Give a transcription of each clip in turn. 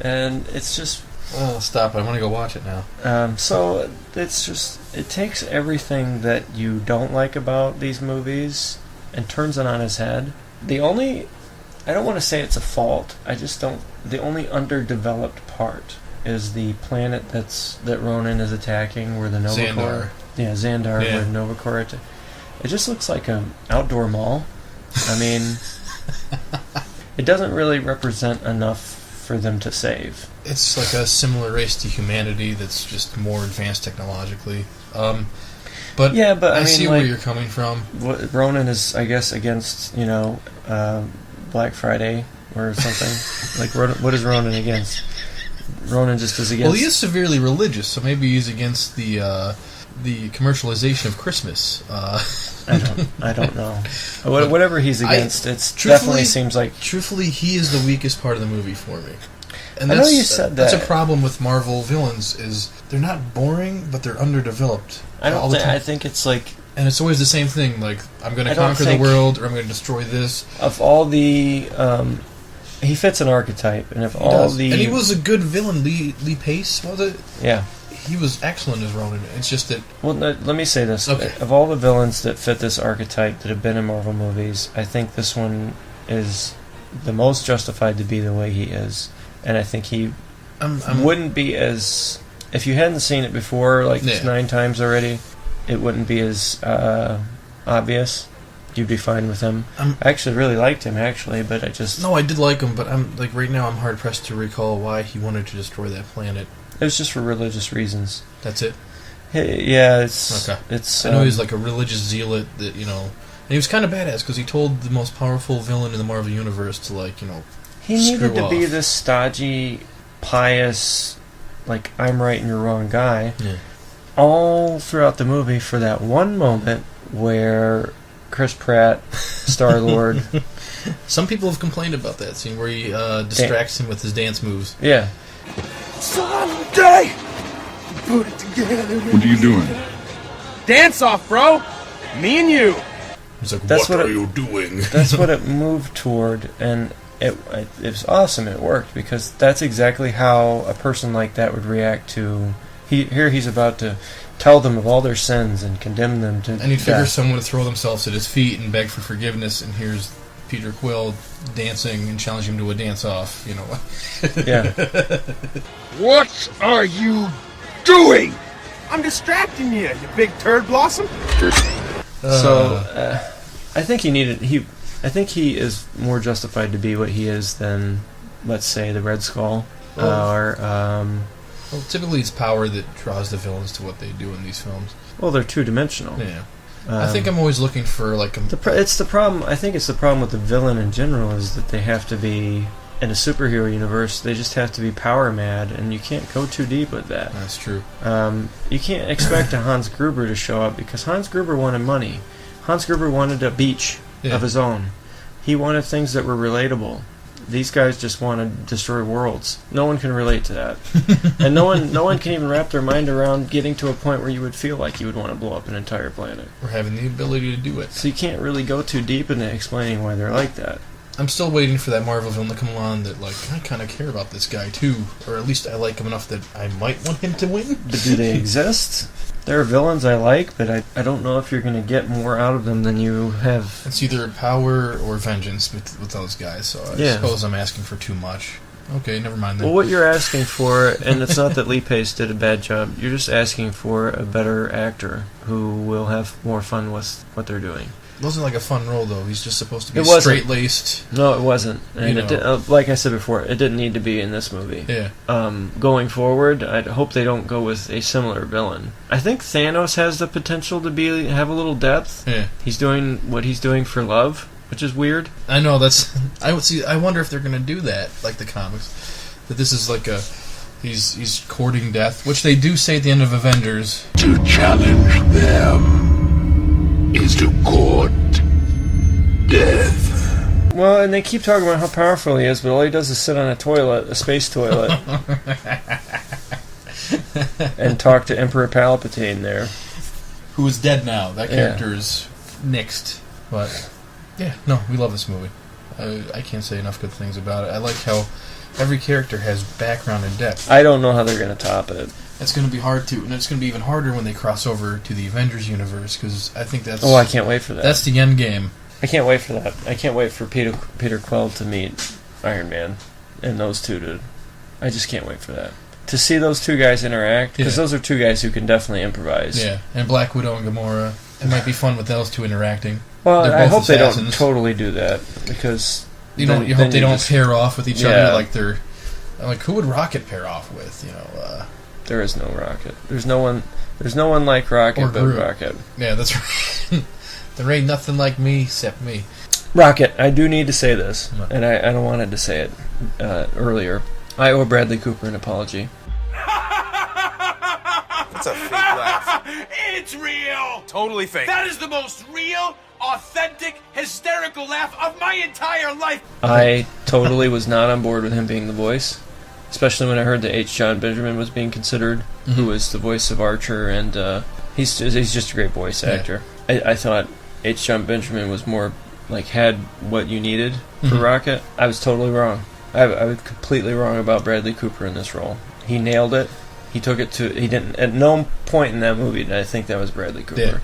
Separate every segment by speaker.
Speaker 1: and it's just...
Speaker 2: Oh, stop it. I want to go watch it now.
Speaker 1: So it's just... It takes everything that you don't like about these movies and turns it on its head. The only... I don't want to say it's a fault. I just don't... The only underdeveloped part is the planet that Ronan is attacking, where the Nova
Speaker 2: Xandar.
Speaker 1: Corps... Yeah, Xandar,
Speaker 2: Yeah.
Speaker 1: where Nova Corps... It just looks like an outdoor mall. I mean... It doesn't really represent enough for them to save.
Speaker 2: It's like a similar race to humanity that's just more advanced technologically. But
Speaker 1: Yeah, but I mean,
Speaker 2: see
Speaker 1: like,
Speaker 2: where you're coming from.
Speaker 1: Ronan is, I guess, against, Black Friday or something. Like, what is Ronan against? Ronan just is against...
Speaker 2: Well, he is severely religious, so maybe he's against the commercialization of Christmas.
Speaker 1: I don't know. Whatever he's against, it definitely seems like...
Speaker 2: Truthfully, he is the weakest part of the movie for me. And
Speaker 1: I know you said that.
Speaker 2: That's a problem with Marvel villains, is they're not boring, but they're underdeveloped.
Speaker 1: I think it's like...
Speaker 2: And it's always the same thing, like, I'm going to conquer the world, or I'm going to destroy this.
Speaker 1: Of all the... he fits an archetype, and if all the...
Speaker 2: And he was a good villain, Lee Pace, was it?
Speaker 1: Yeah.
Speaker 2: He was excellent as Ronan. It's just that...
Speaker 1: Well, no, let me say this.
Speaker 2: Okay.
Speaker 1: Of all the villains that fit this archetype that have been in Marvel movies, I think this one is the most justified to be the way he is. And I think he wouldn't be as... If you hadn't seen it before, like 9 times already, it wouldn't be as obvious. You'd be fine with him. I actually really liked him, but I just...
Speaker 2: No, I did like him, but right now I'm hard-pressed to recall why he wanted to destroy that planet.
Speaker 1: It was just for religious reasons.
Speaker 2: That's it?
Speaker 1: Yeah, it's...
Speaker 2: Okay.
Speaker 1: It's,
Speaker 2: I know he's like a religious zealot that, And he was kind of badass, because he told the most powerful villain in the Marvel Universe to,
Speaker 1: He needed to be
Speaker 2: off.
Speaker 1: this stodgy, pious, I'm right and you're wrong guy.
Speaker 2: Yeah.
Speaker 1: All throughout the movie for that one moment where Chris Pratt, Star-Lord...
Speaker 2: Some people have complained about that scene where he distracts him with his dance moves.
Speaker 1: Yeah.
Speaker 3: Someday, put it together.
Speaker 4: What are you doing?
Speaker 3: Dance off, bro. Me and you.
Speaker 2: He's like,
Speaker 1: What
Speaker 2: are you doing?
Speaker 1: That's what it moved toward, and it was awesome. It worked, because that's exactly how a person like that would react to... He's about to tell them of all their sins and condemn them to
Speaker 2: And you'd figure
Speaker 1: death.
Speaker 2: someone would throw themselves at his feet and beg for forgiveness, and here's Peter Quill dancing and challenging him to a dance-off,
Speaker 1: Yeah.
Speaker 3: What are you doing? I'm distracting you, you big turd blossom.
Speaker 1: I think I think he is more justified to be what he is than, let's say, the Red Skull.
Speaker 2: Well, typically it's power that draws the villains to what they do in these films.
Speaker 1: Well, they're two-dimensional.
Speaker 2: Yeah. I think I'm always looking for,
Speaker 1: It's the problem. I think it's the problem with the villain in general, is that they have to be, in a superhero universe, they just have to be power mad, and you can't go too deep with that.
Speaker 2: That's true.
Speaker 1: You can't expect a Hans Gruber to show up, because Hans Gruber wanted money. Hans Gruber wanted a beach of his own. He wanted things that were relatable. These guys just want to destroy worlds. No one can relate to that. And no one can even wrap their mind around getting to a point where you would feel like you would want to blow up an entire planet.
Speaker 2: Or having the ability to do it.
Speaker 1: So you can't really go too deep into explaining why they're like that.
Speaker 2: I'm still waiting for that Marvel villain to come along that, I kind of care about this guy, too. Or at least I like him enough that I might want him to win.
Speaker 1: But do they exist? There are villains I like, but I don't know if you're going to get more out of them than you have.
Speaker 2: It's either power or vengeance with those guys, so I suppose I'm asking for too much. Okay, never mind then.
Speaker 1: Well, what you're asking for, and it's not that Lee Pace did a bad job, you're just asking for a better actor who will have more fun with what they're doing.
Speaker 2: It wasn't like a fun role, though. He's just supposed to be
Speaker 1: straight-laced. No, it wasn't. And like I said before, it didn't need to be in this movie.
Speaker 2: Yeah.
Speaker 1: Going forward, I hope they don't go with a similar villain. I think Thanos has the potential to have a little depth.
Speaker 2: Yeah.
Speaker 1: He's doing what he's doing for love, which is weird.
Speaker 2: I know, I wonder if they're going to do that, like the comics. That this is like he's courting death, which they do say at the end of Avengers.
Speaker 4: To challenge them is to court death.
Speaker 1: Well, and they keep talking about how powerful he is, but all he does is sit on a space toilet, and talk to Emperor Palpatine there.
Speaker 2: Who is dead now. That character is nixed. But, yeah, no, we love this movie. I can't say enough good things about it. I like how every character has background and depth.
Speaker 1: I don't know how they're going to top it.
Speaker 2: It's going to be hard to, and it's going to be even harder when they cross over to the Avengers universe, because I think that's...
Speaker 1: Oh, I can't wait for that.
Speaker 2: That's the end game.
Speaker 1: I can't wait for that. I can't wait for Peter Quill to meet Iron Man, and those two to... I just can't wait for that. To see those two guys interact, because those are two guys who can definitely improvise.
Speaker 2: Yeah, and Black Widow and Gamora. It might be fun with those two interacting.
Speaker 1: Well, I hope they don't totally do that, because...
Speaker 2: You hope they don't pair off with each other like they're... Like, who would Rocket pair off with,
Speaker 1: There is no Rocket. There's no one like Rocket but Rocket.
Speaker 2: Yeah, that's right. There ain't nothing like me except me.
Speaker 1: Rocket, I do need to say this, and I don't wanted to say it earlier. I owe Bradley Cooper an apology.
Speaker 3: That's a fake laugh. It's real! Totally fake. That is the most real, authentic, hysterical laugh of my entire life!
Speaker 1: I totally was not on board with him being the voice, especially when I heard that H. John Benjamin was being considered, who was the voice of Archer, and he's just a great voice actor. I thought H. John Benjamin was more, had what you needed for Rocket. I was totally wrong. I was completely wrong about Bradley Cooper in this role. He nailed it. He took it to... He didn't... At no point in that movie did I think that was Bradley Cooper. Yeah.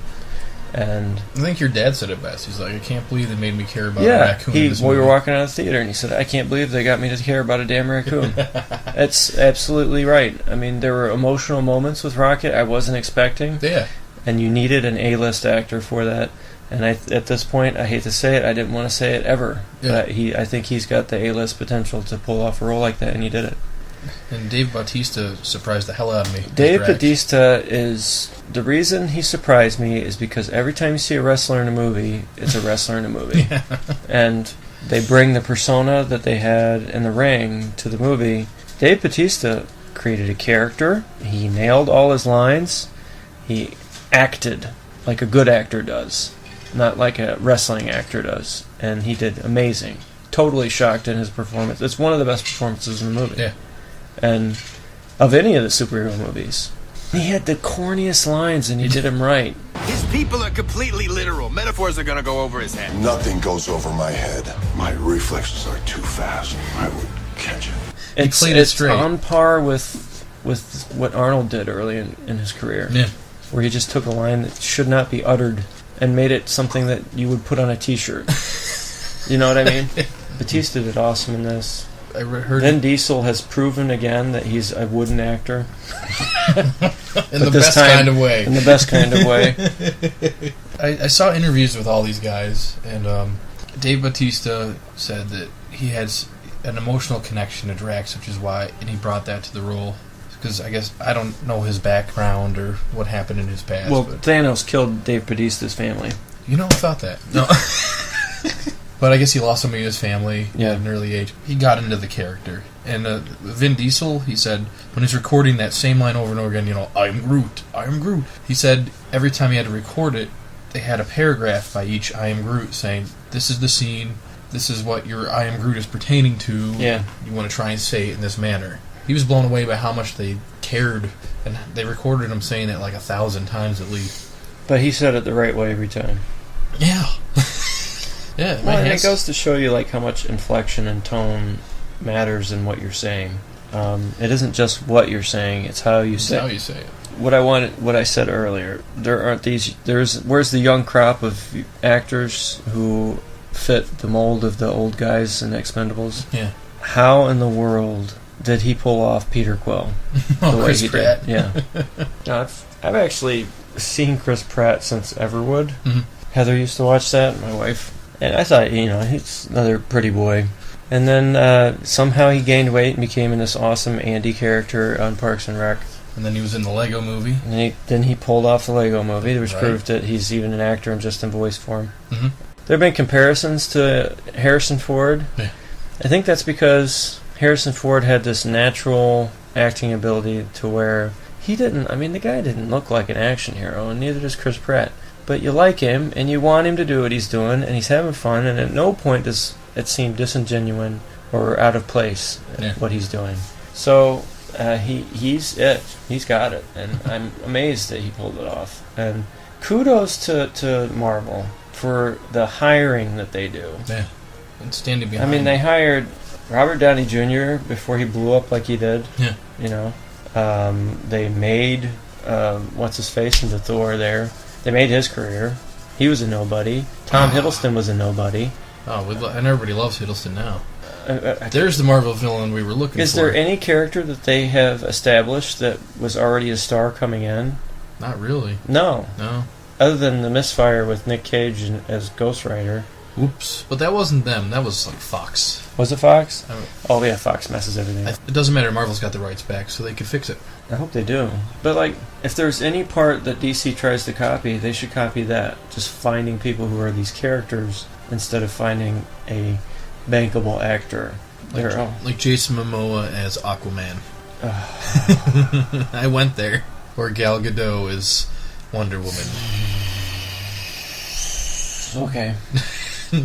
Speaker 1: And
Speaker 2: I think your dad said it best. He's like, I can't believe they made me care about a raccoon in this movie.
Speaker 1: We were walking out of the theater, and he said, I can't believe they got me to care about a damn raccoon. That's absolutely right. I mean, there were emotional moments with Rocket I wasn't expecting.
Speaker 2: Yeah.
Speaker 1: And you needed an A-list actor for that. And at this point, I hate to say it, I didn't want to say it ever.
Speaker 2: Yeah.
Speaker 1: But I think he's got the A-list potential to pull off a role like that, and he did it.
Speaker 2: And Dave Bautista surprised the hell out of me.
Speaker 1: Dave Bautista is... The reason he surprised me is because every time you see a wrestler in a movie, it's a wrestler in a movie.
Speaker 2: Yeah.
Speaker 1: And they bring the persona that they had in the ring to the movie. Dave Bautista created a character. He nailed all his lines. He acted like a good actor does, not like a wrestling actor does. And he did amazing. Totally shocked in his performance. It's one of the best performances in the movie.
Speaker 2: Yeah.
Speaker 1: And of any of the superhero movies. He had the corniest lines, and he did them right.
Speaker 3: His people are completely literal. Metaphors are gonna go over his head.
Speaker 4: Nothing goes over my head. My reflexes are too fast. I would catch it.
Speaker 1: It's on par with what Arnold did early in his career.
Speaker 2: Yeah.
Speaker 1: Where he just took a line that should not be uttered and made it something that you would put on a t-shirt. You know what I mean? Batista did awesome in this. Vin Diesel has proven again that he's a wooden actor.
Speaker 2: In the best kind of way.
Speaker 1: In the best kind of way.
Speaker 2: I saw interviews with all these guys, and Dave Bautista said that he has an emotional connection to Drax, which is why, and he brought that to the role. Because I guess I don't know his background or what happened in his past.
Speaker 1: Well, Thanos killed Dave Bautista's family.
Speaker 2: You know about that? No. But I guess he lost somebody in his family at an early age. He got into the character. And Vin Diesel, he said, when he's recording that same line over and over again, I am Groot, I am Groot. He said every time he had to record it, they had a paragraph by each I am Groot saying, this is the scene, this is what your I am Groot is pertaining to.
Speaker 1: Yeah.
Speaker 2: You want to try and say it in this manner. He was blown away by how much they cared, and they recorded him saying it 1,000 times at least.
Speaker 1: But he said it the right way every time.
Speaker 2: Yeah. Yeah,
Speaker 1: well, and it goes to show you how much inflection and tone matters in what you're saying. It isn't just what you're saying; it's how you say.
Speaker 2: How you say it.
Speaker 1: What I said earlier. Where's the young crop of actors who fit the mold of the old guys in Expendables?
Speaker 2: Yeah.
Speaker 1: How in the world did he pull off Peter Quill the way
Speaker 2: Chris
Speaker 1: he
Speaker 2: Pratt.
Speaker 1: did? Yeah. No, I've actually seen Chris Pratt since Everwood.
Speaker 2: Mm-hmm.
Speaker 1: Heather used to watch that. My wife. And I thought, he's another pretty boy. And then somehow he gained weight and became this awesome Andy character on Parks and Rec.
Speaker 2: And then he was in the Lego movie.
Speaker 1: And then he pulled off the Lego movie, which proved that he's even an actor and just in voice form.
Speaker 2: Mm-hmm.
Speaker 1: There have been comparisons to Harrison Ford.
Speaker 2: Yeah.
Speaker 1: I think that's because Harrison Ford had this natural acting ability to where the guy didn't look like an action hero, and neither does Chris Pratt. But you like him, and you want him to do what he's doing, and he's having fun, and at no point does it seem disingenuous or out of place, what he's doing. So he's it. He's got it, and I'm amazed that he pulled it off. And kudos to Marvel for the hiring that they do.
Speaker 2: Yeah, and standing behind.
Speaker 1: They hired Robert Downey Jr., before he blew up like he did,
Speaker 2: Yeah.
Speaker 1: you know, they made what's-his-face into Thor there. They made his career. He was a nobody. Tom Hiddleston was a nobody.
Speaker 2: Oh, and everybody loves Hiddleston now. There's the Marvel villain we were looking for.
Speaker 1: Is there any character that they have established that was already a star coming in?
Speaker 2: Not really.
Speaker 1: No.
Speaker 2: No.
Speaker 1: Other than the misfire with Nick Cage as Ghost Rider.
Speaker 2: Oops. But that wasn't them. That was like Fox.
Speaker 1: Was it Fox? Oh, yeah, Fox messes everything up.
Speaker 2: It doesn't matter. Marvel's got the rights back, so they can fix it.
Speaker 1: I hope they do. But, like, if there's any part that DC tries to copy, they should copy that. Just finding people who are these characters instead of finding a bankable actor.
Speaker 2: Like Jason Momoa as Aquaman. I went there. Or Gal Gadot as Wonder Woman.
Speaker 1: Okay.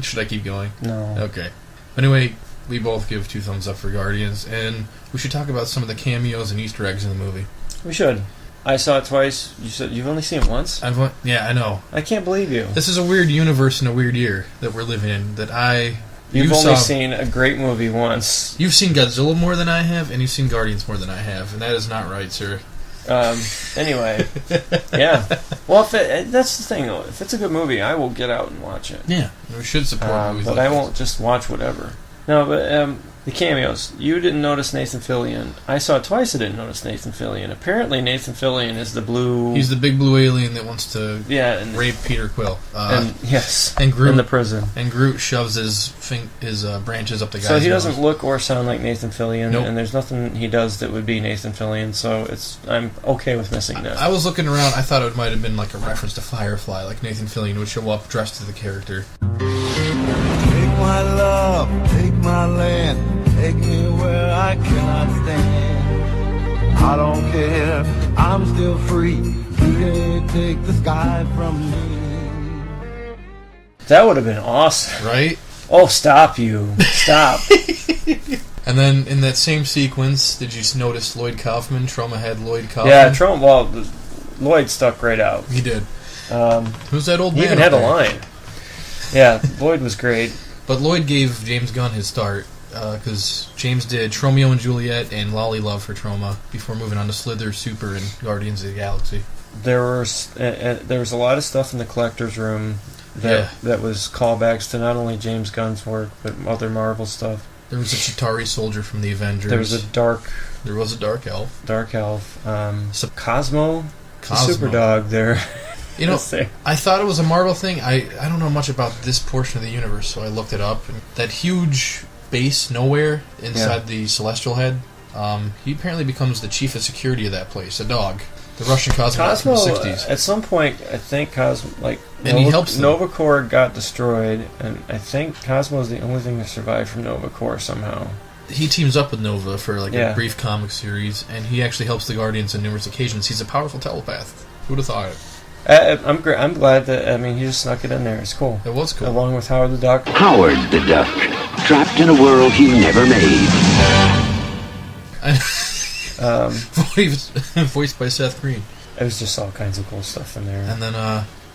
Speaker 2: Should I keep going?
Speaker 1: No.
Speaker 2: Okay. Anyway, we both give 2 thumbs up for Guardians, and we should talk about some of the cameos and Easter eggs in the movie.
Speaker 1: We should. I saw it twice. You said you've only seen it once?
Speaker 2: Yeah, I know.
Speaker 1: I can't believe you.
Speaker 2: This is a weird universe and a weird year that we're living in.
Speaker 1: You've only seen a great movie once.
Speaker 2: You've seen Godzilla more than I have, and you've seen Guardians more than I have, and that is not right, sir.
Speaker 1: Anyway, yeah. Well, that's the thing, though. If it's a good movie, I will get out and watch it.
Speaker 2: Yeah, we should support movies
Speaker 1: but
Speaker 2: like
Speaker 1: I won't just watch whatever. No, but the cameos. You didn't notice Nathan Fillion. I saw it twice. I didn't notice Nathan Fillion. Apparently, Nathan Fillion is the blue.
Speaker 2: He's the big blue alien that wants to rape Peter Quill.
Speaker 1: And Groot in the prison.
Speaker 2: And Groot shoves his branches up the guy's
Speaker 1: So he
Speaker 2: nose.
Speaker 1: doesn't look or sound like Nathan Fillion,
Speaker 2: Nope.
Speaker 1: and there's nothing he does that would be Nathan Fillion. So I'm okay with missing that.
Speaker 2: I was looking around. I thought it might have been like a reference to Firefly, like Nathan Fillion would show up dressed as the character.
Speaker 5: Take my love, take my land, take me where I cannot stand. I don't care, I'm still free. You can't take the sky from me.
Speaker 1: That would have been awesome.
Speaker 2: Right?
Speaker 1: Oh, stop you. Stop.
Speaker 2: And then in that same sequence, did you notice Lloyd Kaufman? Trauma had Lloyd Kaufman?
Speaker 1: Yeah, Lloyd stuck right out.
Speaker 2: He did. Who's that old man?
Speaker 1: He even had a line. Yeah, Lloyd was great.
Speaker 2: But Lloyd gave James Gunn his start, because James did Tromeo and Juliet and Lolly Love for Troma before moving on to Slither, Super, and Guardians of the Galaxy.
Speaker 1: There was a lot of stuff in the collector's room that was callbacks to not only James Gunn's work, but other Marvel stuff.
Speaker 2: There was a Chitauri soldier from the Avengers.
Speaker 1: There was a dark
Speaker 2: elf.
Speaker 1: Cosmo. The super dog there.
Speaker 2: You know, I thought it was a Marvel thing. I don't know much about this portion of the universe, so I looked it up. And that huge base nowhere inside the Celestial Head, he apparently becomes the chief of security of that place, a dog. The Russian cosmonaut from the 60s.
Speaker 1: At some point, I think
Speaker 2: he helps them.
Speaker 1: Nova Corps got destroyed, and I think Cosmo is the only thing to survive from Nova Corps somehow.
Speaker 2: He teams up with Nova for a brief comic series, and he actually helps the Guardians on numerous occasions. He's a powerful telepath. Who would have thought it?
Speaker 1: I'm glad that, he just snuck it in there. It's cool.
Speaker 2: It was cool.
Speaker 1: Along with Howard the Duck.
Speaker 4: Howard the Duck, trapped in a world he never made.
Speaker 2: Voiced by Seth Green.
Speaker 1: It was just all kinds of cool stuff in there.
Speaker 2: And then,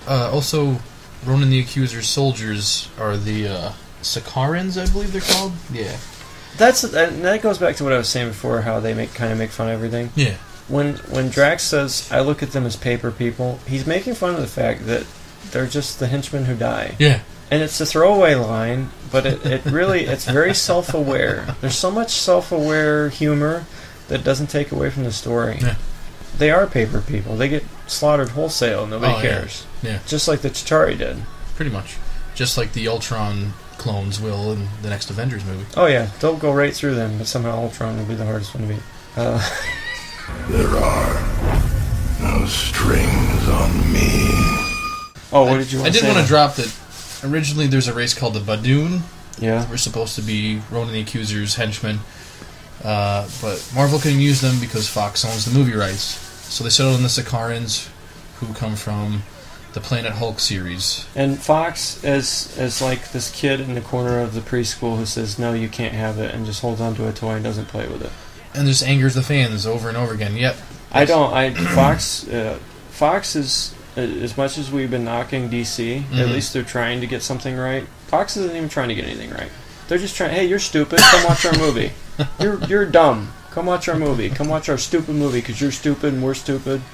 Speaker 2: also, Ronan the Accuser's soldiers are the Sakarans, I believe they're called. Yeah.
Speaker 1: That goes back to what I was saying before, how they make fun of everything.
Speaker 2: Yeah.
Speaker 1: When Drax says, I look at them as paper people, he's making fun of the fact that they're just the henchmen who die.
Speaker 2: Yeah.
Speaker 1: And it's a throwaway line, but it really, it's very self-aware. There's so much self-aware humor that doesn't take away from the story.
Speaker 2: Yeah.
Speaker 1: They are paper people. They get slaughtered wholesale. Nobody cares.
Speaker 2: Yeah.
Speaker 1: Just like the Chitauri did.
Speaker 2: Pretty much. Just like the Ultron clones will in the next Avengers movie.
Speaker 1: Oh, yeah. They'll go right through them, but somehow Ultron will be the hardest one to beat.
Speaker 4: There are no strings on me.
Speaker 1: Oh, what did you want to say?
Speaker 2: I did want to drop that originally there's a race called the Badoon.
Speaker 1: Yeah.
Speaker 2: We're supposed to be Ronan the Accuser's henchmen. But Marvel couldn't use them because Fox owns the movie rights. So they settled on the Sakarans, who come from the Planet Hulk series.
Speaker 1: And Fox is like this kid in the corner of the preschool who says, no, you can't have it, and just holds onto a toy and doesn't play with it.
Speaker 2: And just angers the fans over and over again. Yep.
Speaker 1: Fox is, as much as we've been knocking DC, at least they're trying to get something right. Fox isn't even trying to get anything right. They're just trying. Hey, you're stupid. Come watch our movie. You're dumb. Come watch our movie. Come watch our stupid movie because you're stupid and we're stupid.